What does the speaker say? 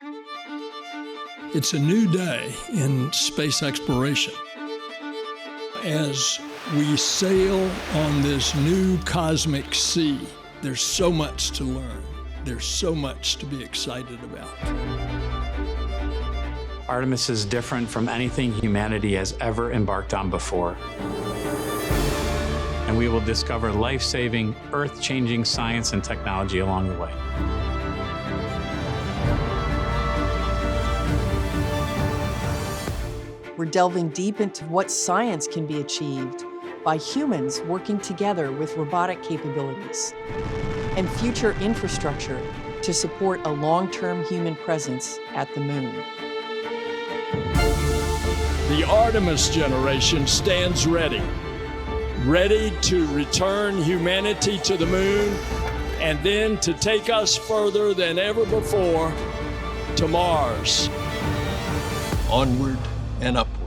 It's a new day in space exploration. As we sail on this new cosmic sea, there's so much to learn. There's so much to be excited about. Artemis is different from anything humanity has ever embarked on before. And we will discover life-saving, earth-changing science and technology along the way. We're delving deep into what science can be achieved by humans working together with robotic capabilities and future infrastructure to support a long-term human presence at the moon. The Artemis generation stands ready to return humanity to the moon and then to take us further than ever before to Mars. Onward and upward.